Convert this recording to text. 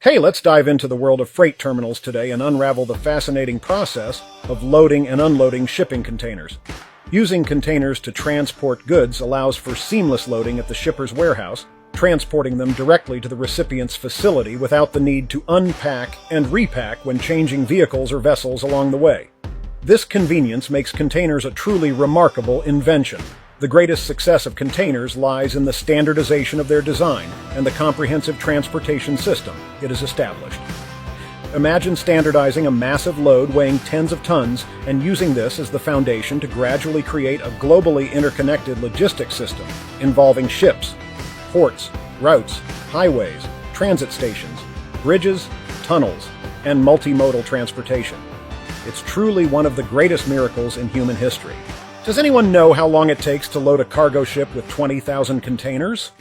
Hey, let's dive into the world of freight terminals today and unravel the fascinating process of loading and unloading shipping containers. Using containers to transport goods allows for seamless loading at the shipper's warehouse, transporting them directly to the recipient's facility without the need to unpack and repack when changing vehicles or vessels along the way. This convenience makes containers a truly remarkable invention. The greatest success of containers lies in the standardization of their design and the comprehensive transportation system it has established. Imagine standardizing a massive load weighing tens of tons and using this as the foundation to gradually create a globally interconnected logistics system involving ships, ports, routes, highways, transit stations, bridges, tunnels, and multimodal transportation. It's truly one of the greatest miracles in human history. Does anyone know how long it takes to load a cargo ship with 20,000 containers?